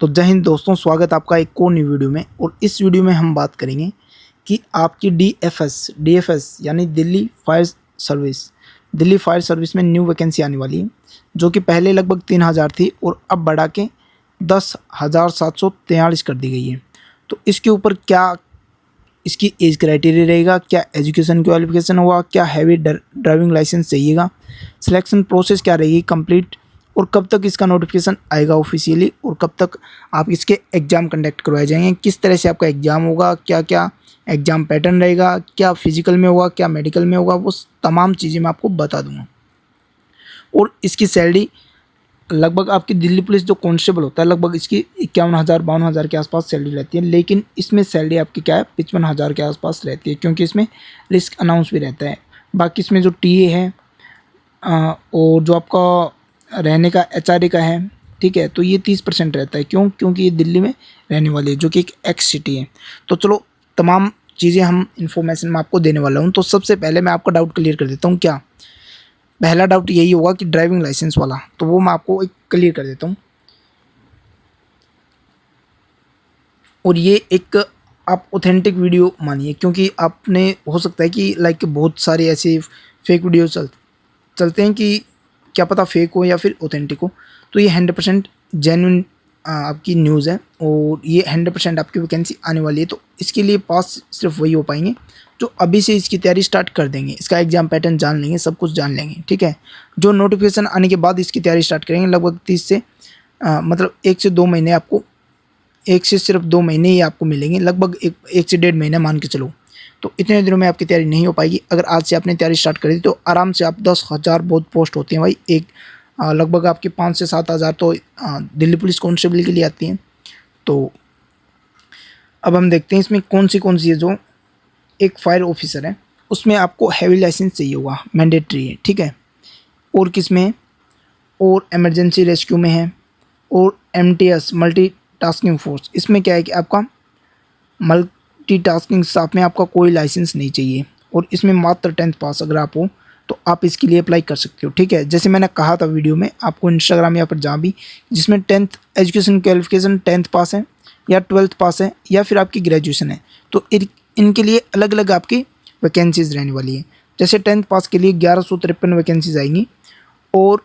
तो जय हिंद दोस्तों, स्वागत आपका एक और न्यू वीडियो में। और इस वीडियो में हम बात करेंगे कि आपकी डीएफएस यानी दिल्ली फायर सर्विस में न्यू वैकेंसी आने वाली है, जो कि पहले लगभग 3000 थी और अब बढ़ा के 10,743 कर दी गई है। तो इसके ऊपर क्या इसकी एज क्राइटेरिया रहेगा, क्या एजुकेशन क्वालिफिकेशन होगा, क्या हैवी ड्राइविंग लाइसेंस चाहिएगा, सिलेक्शन प्रोसेस क्या रहेगी कंप्लीट, और कब तक इसका नोटिफिकेशन आएगा ऑफिशियली, और कब तक आप इसके एग्ज़ाम कंडक्ट करवाए जाएंगे, किस तरह से आपका एग्ज़ाम होगा, क्या क्या एग्ज़ाम पैटर्न रहेगा, क्या फिजिकल में होगा, क्या मेडिकल में होगा, वो तमाम चीज़ें मैं आपको बता दूंगा। और इसकी सैलरी लगभग आपकी दिल्ली पुलिस जो कांस्टेबल होता है लगभग इसकी 51,000-52,000 के आसपास सैलरी रहती है, लेकिन इसमें सैलरी आपकी क्या है 55,000 के आसपास रहती है, क्योंकि इसमें रिस्क अनाउंस भी रहता है। बाकी इसमें जो टीए है और जो आपका रहने का एचआरए का है, ठीक है, तो ये 30% रहता है। क्योंकि ये दिल्ली में रहने वाली है, जो कि एक एक्स सिटी है। तो चलो तमाम चीज़ें हम इंफॉर्मेशन मैं आपको देने वाला हूँ। तो सबसे पहले मैं आपका डाउट क्लियर कर देता हूँ। क्या पहला डाउट यही होगा कि ड्राइविंग लाइसेंस वाला, तो वो मैं आपको एक क्लियर कर देता हूँ। और ये एक आप ऑथेंटिक वीडियो मानिए, क्योंकि आपने हो सकता है कि लाइक बहुत सारे ऐसे फेक वीडियो चलते हैं कि क्या पता फेक हो या फिर ऑथेंटिक हो। तो ये 100% जेन्युइन आपकी न्यूज़ है और ये 100% आपकी वैकेंसी आने वाली है। तो इसके लिए पास सिर्फ वही हो पाएंगे जो अभी से इसकी तैयारी स्टार्ट कर देंगे, इसका एग्जाम पैटर्न जान लेंगे, सब कुछ जान लेंगे, ठीक है। जो नोटिफिकेशन आने के बाद इसकी तैयारी स्टार्ट करेंगे, लगभग 30 से मतलब 1 से 2 महीने आपको, 1 से सिर्फ 2 महीने ही आपको मिलेंगे, लगभग एक से 1.5 महीना मान के चलो। तो इतने दिनों में आपकी तैयारी नहीं हो पाएगी। अगर आज से आपने तैयारी स्टार्ट करी तो आराम से आप 10,000 बहुत पोस्ट होती हैं भाई, एक लगभग आपके 5 से 7,000 तो दिल्ली पुलिस कांस्टेबल के लिए आती हैं। तो अब हम देखते हैं इसमें कौन सी है। जो एक फायर ऑफिसर है उसमें आपको हैवी लाइसेंस चाहिए होगा, मैंडेटरी है, ठीक है। और किस में है, और इमरजेंसी रेस्क्यू में है, और MTS मल्टी टास्किंग फोर्स, इसमें क्या है कि आपका मल्टीटास्किंग स्टाफ में आपका कोई लाइसेंस नहीं चाहिए, और इसमें मात्र 10th पास अगर आप हो तो आप इसके लिए अप्लाई कर सकते हो, ठीक है। जैसे मैंने कहा था वीडियो में आपको, इंस्टाग्राम या पर जहाँ भी, जिसमें 10th एजुकेशन क्वालिफिकेशन 10th पास है या 12th पास है या फिर आपकी ग्रेजुएशन है, तो इनके लिए अलग अलग आपकी वैकेंसीज़ रहने वाली है। जैसे 10th पास के लिए 1153 वैकेंसीज आएंगी, और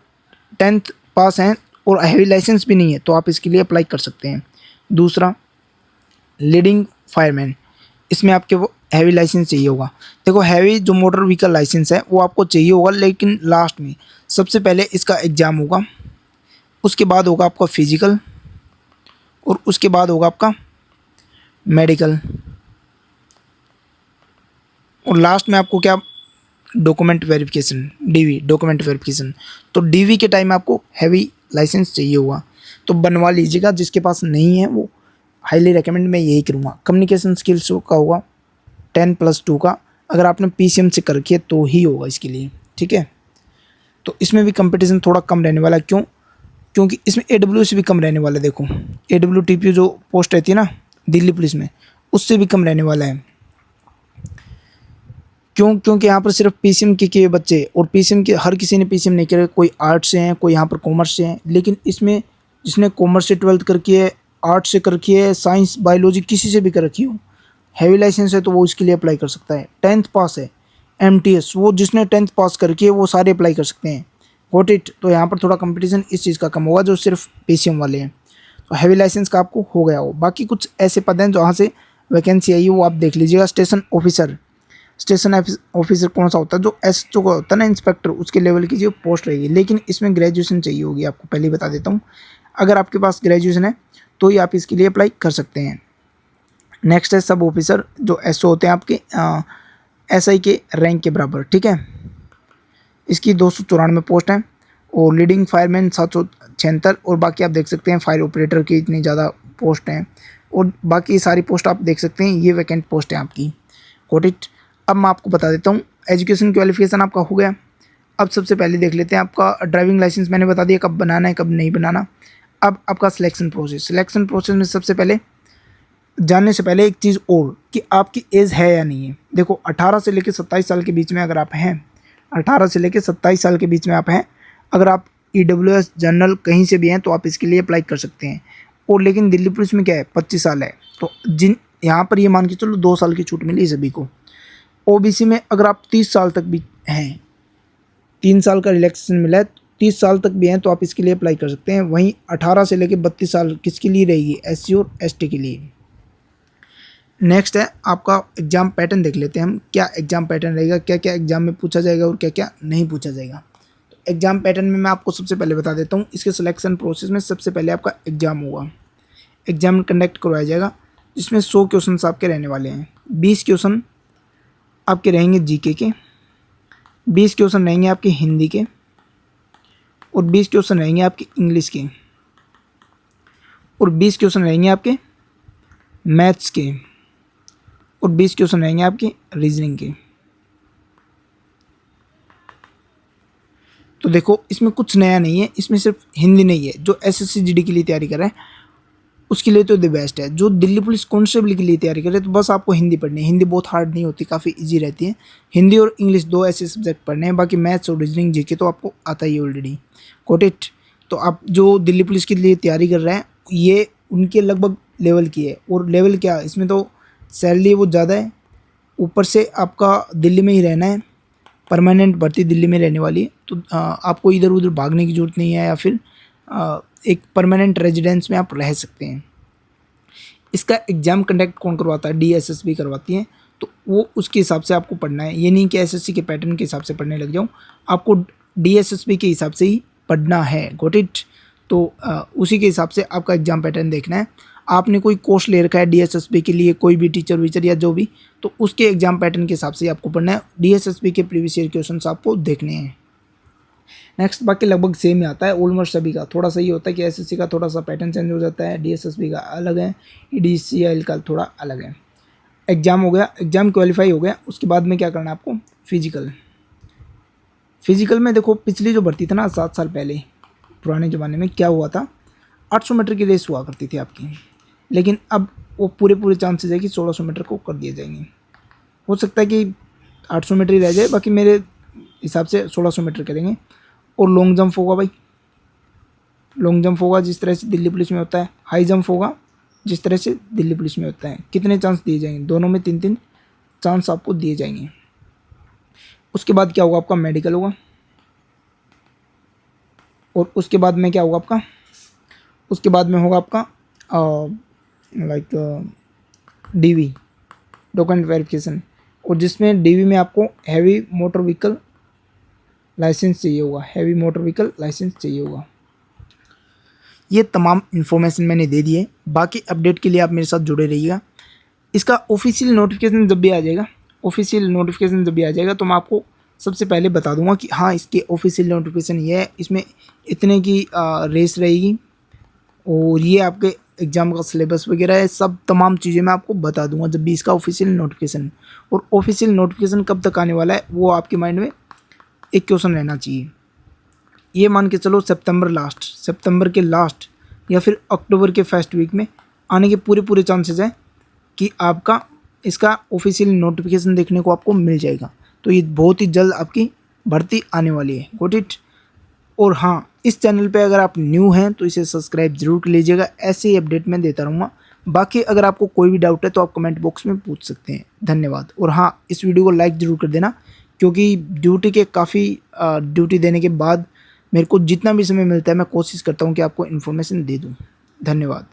10th पास हैं और हैवी लाइसेंस भी नहीं है तो आप इसके लिए अप्लाई कर सकते हैं। दूसरा, लीडिंग फायरमैन, इसमें आपके वो हैवी लाइसेंस चाहिए होगा। देखो, हैवी जो मोटर व्हीकल लाइसेंस है वो आपको चाहिए होगा, लेकिन लास्ट में सबसे पहले इसका एग्ज़ाम होगा, उसके बाद होगा आपका फिजिकल, और उसके बाद होगा आपका मेडिकल, और लास्ट में आपको क्या, document verification, DV document verification. तो DV के टाइम आपको हैवी लाइसेंस चाहिए होगा, तो बनवा लीजिएगा। जिसके पास नहीं है वो हाईली रिकमेंड मैं यही करूँगा। कम्युनिकेशन स्किल्स का होगा 10+2 का, अगर आपने PCM से कर रखी है तो ही होगा इसके लिए, ठीक है। तो इसमें भी कंपटीशन थोड़ा कम रहने वाला है। क्योंकि इसमें AWS भी कम रहने वाला है। देखो, AWTP जो पोस्ट रहती है ना दिल्ली पुलिस में, उससे भी कम रहने वाला है। क्योंकि यहाँ पर सिर्फ PCM के किए बच्चे, और PCM के हर किसी ने PCM नहीं करे, कोई आर्ट्स से हैं, कोई यहाँ पर कॉमर्स से हैं, लेकिन इसमें जिसने कॉमर्स से 12th कर रखी है, आर्ट्स से कर रखी है, साइंस बायोलॉजी किसी से भी कर रखी हो, हैवी लाइसेंस है तो वो इसके लिए अप्लाई कर सकता है। 10th पास है, MTS, वो जिसने 10th पास कर रखी है वो सारे अप्लाई कर सकते हैं। Got it. तो यहाँ पर थोड़ा कंपटीशन इस चीज़ का कम होगा जो सिर्फ PCM वाले हैं। तो हैवी लाइसेंस का आपको हो गया हो। बाकी कुछ ऐसे पद हैं जहाँ से वैकेंसी आई है वो आप देख लीजिएगा। स्टेशन ऑफिसर कौन सा होता है, जो SHO का होता है ना, इंस्पेक्टर, उसके लेवल की जो पोस्ट रहेगी, लेकिन इसमें ग्रेजुएशन चाहिए होगी, आपको पहले ही बता देता हूँ। अगर आपके पास ग्रेजुएशन है तो ही आप इसके लिए अप्लाई कर सकते हैं। नेक्स्ट है सब ऑफिसर, जो SO होते हैं आपके SI के रैंक के बराबर, ठीक है। इसकी 294 पोस्ट हैं, और लीडिंग फायरमैन 776, और बाकी आप देख सकते हैं फायर ऑपरेटर की इतनी ज़्यादा पोस्ट हैं, और बाकी सारी पोस्ट आप देख सकते हैं, ये वैकेंट पोस्ट है आपकी। Got it. अब मैं आपको बता देता हूँ, एजुकेशन क्वालिफिकेशन आपका हो गया। अब सबसे पहले देख लेते हैं आपका ड्राइविंग लाइसेंस, मैंने बता दिया कब बनाना है कब नहीं बनाना। अब आपका सिलेक्शन प्रोसेस में सबसे पहले जानने से पहले एक चीज़ और, कि आपकी एज है या नहीं है। देखो, 18 से लेकर 27 साल के बीच में अगर आप हैं, 18 से लेकर 27 साल के बीच में आप हैं, अगर आप EWS जनरल कहीं से भी हैं तो आप इसके लिए अप्लाई कर सकते हैं। और लेकिन दिल्ली पुलिस में क्या है 25 साल है। तो जिन यहाँ पर ये मान के चलो 2 साल की छूट मिली सभी को। ओबीसी में अगर आप 30 साल तक भी हैं, 3 साल का रिलैक्सेशन मिला है, 30 साल तक भी हैं तो आप इसके लिए अप्लाई कर सकते हैं। वहीं 18 से लेकर 32 साल किसके लिए रहेगी, एससी और एसटी के लिए। नेक्स्ट है आपका एग्ज़ाम पैटर्न देख लेते हैं हम, क्या एग्ज़ाम पैटर्न रहेगा, क्या क्या एग्ज़ाम में पूछा जाएगा और क्या क्या नहीं पूछा जाएगा। तो एग्ज़ाम पैटर्न में मैं आपको सबसे पहले बता देता हूँ, इसके सिलेक्शन प्रोसेस में सबसे पहले आपका एग्ज़ाम होगा। एग्ज़ाम कंडक्ट करवाया जाएगा जिसमें 100 क्वेश्चन आपके रहने वाले हैं। 20 क्वेश्चन आपके रहेंगे जीके के, 20 क्वेश्चन रहेंगे आपके हिंदी के, और 20 क्वेश्चन रहेंगे आपके इंग्लिश के, और 20 क्वेश्चन रहेंगे आपके मैथ्स के, और 20 क्वेश्चन रहेंगे आपके रीजनिंग के। तो देखो इसमें कुछ नया नहीं है, इसमें सिर्फ हिंदी नहीं है। जो एसएससी जीडी के लिए तैयारी कर रहे हैं उसके लिए तो द बेस्ट है। जो दिल्ली पुलिस कांस्टेबल के लिए तैयारी कर रहे हैं तो बस आपको हिंदी पढ़नी है। हिंदी बहुत हार्ड नहीं होती, काफ़ी इजी रहती है। हिंदी और इंग्लिश 2 ऐसे सब्जेक्ट पढ़ने हैं, बाकी मैथ्स और रीजनिंग जीके तो आपको आता ही है ऑलरेडी। Got it. तो आप जो दिल्ली पुलिस के लिए तैयारी कर रहे हैं ये उनके लगभग लेवल की है। और लेवल क्या, इसमें तो सैलरी वो ज़्यादा है, ऊपर से आपका दिल्ली में ही रहना है, परमानेंट भर्ती दिल्ली में रहने वाली है। तो आपको इधर उधर भागने की ज़रूरत नहीं है, या फिर एक परमानेंट रेजिडेंस में आप रह सकते हैं। इसका एग्ज़ाम कंडक्ट कौन करवाता है, डीएसएसबी करवाती है। तो वो उसके हिसाब से आपको पढ़ना है, ये नहीं कि एसएससी के पैटर्न के हिसाब से पढ़ने लग जाऊँ, आपको डीएसएसबी के हिसाब से ही पढ़ना है। Got it. तो उसी के हिसाब से आपका एग्ज़ाम पैटर्न देखना है। आपने कोई कोर्स ले रखा है डीएसएसबी के लिए, कोई भी टीचर वीचर या जो भी, तो उसके एग्ज़ाम पैटर्न के हिसाब से आपको पढ़ना है। डीएसएसबी के प्रीवियस ईयर क्वेश्चंस आपको देखने हैं। नेक्स्ट बाकी लगभग सेम ही आता है ऑलमोस्ट सभी का। थोड़ा सा ये होता है कि एसएससी का थोड़ा सा पैटर्न चेंज हो जाता है, डीएसएसबी का अलग है, ईडीसीएल का थोड़ा अलग है। एग्ज़ाम हो गया, एग्ज़ाम क्वालिफाई हो गया, उसके बाद में क्या करना है आपको, फिजिकल। फिजिकल में देखो पिछली जो भर्ती था ना 7 साल पहले पुराने ज़माने में क्या हुआ था, 800 मीटर की रेस हुआ करती थी आपकी, लेकिन अब वो पूरे चांसेस है कि 1600 मीटर को कर दिए जाएंगे। हो सकता है कि 800 मीटर ही रह जाए, बाकी मेरे हिसाब से 1600 मीटर करेंगे। और लॉन्ग जंप होगा भाई, लॉन्ग जंप होगा जिस तरह से दिल्ली पुलिस में होता है। हाई जंप होगा जिस तरह से दिल्ली पुलिस में होता है। कितने चांस दिए जाएंगे, दोनों में 3-3 चांस आपको दिए जाएंगे। उसके बाद क्या होगा, आपका मेडिकल होगा। और उसके बाद में क्या होगा आपका, उसके बाद में होगा आपका डीवी, डॉक्यूमेंट वेरिफिकेशन। और जिसमें डीवी में आपको हैवी मोटर व्हीकल लाइसेंस चाहिए होगा, हैवी मोटर व्हीकल लाइसेंस चाहिए होगा। ये तमाम इन्फॉर्मेशन मैंने दे दी है, बाकी अपडेट के लिए आप मेरे साथ जुड़े रहिएगा। इसका ऑफिशियल नोटिफिकेशन जब भी आ जाएगा, ऑफिशियल नोटिफिकेशन जब भी आ जाएगा तो मैं आपको सबसे पहले बता दूंगा कि हाँ इसके ऑफिशियल नोटिफिकेशन ये है, इसमें इतने की रेस रहेगी और ये आपके एग्ज़ाम का सिलेबस वगैरह है, सब तमाम चीज़ें मैं आपको बता दूंगा जब भी इसका ऑफिशियल नोटिफिकेशन। और ऑफिशियल नोटिफिकेशन कब तक आने वाला है वो आपके माइंड में एक क्वेश्चन रहना चाहिए। ये मान के चलो सितंबर के लास्ट या फिर अक्टूबर के फर्स्ट वीक में आने के पूरे चांसेस हैं कि आपका इसका ऑफिशियल नोटिफिकेशन देखने को आपको मिल जाएगा। तो ये बहुत ही जल्द आपकी भर्ती आने वाली है। Got it. और हाँ, इस चैनल पे अगर आप न्यू हैं तो इसे सब्सक्राइब जरूर कर लीजिएगा, ऐसे ही अपडेट मैं देता रहूँगा। बाकी अगर आपको कोई भी डाउट है तो आप कमेंट बॉक्स में पूछ सकते हैं। धन्यवाद। और हाँ, इस वीडियो को लाइक ज़रूर कर देना, क्योंकि ड्यूटी देने के बाद मेरे को जितना भी समय मिलता है मैं कोशिश करता हूँ कि आपको इन्फॉर्मेशन दे दूँ। धन्यवाद।